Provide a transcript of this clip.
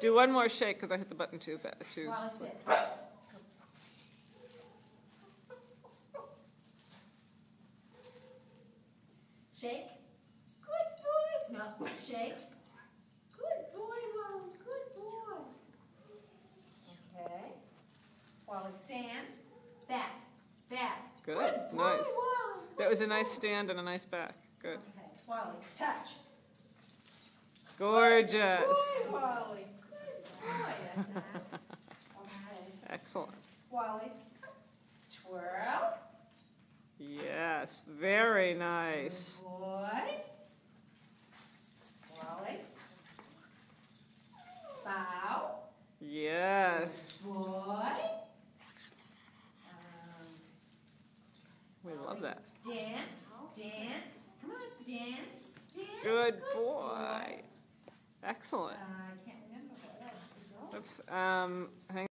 Do one more shake because I hit the button too fast. Wally, sit. Shake. Good boy. No, shake. Good boy, Wally. Good boy. Okay. Wally, stand. Back. Back. Good. Good boy, Nice. Wally. That was a nice stand and a nice back. Good. Okay. Wally, touch. Gorgeous. Good boy, Wally. Good boy. Okay. Excellent. Wally, twirl. Yes. Very nice. Good boy. Wally. Bow. Yes. Boy. We love that. Dance. Dance. Come on, dance. Dance. Good boy. Excellent. I can't remember what else. Oops. Hang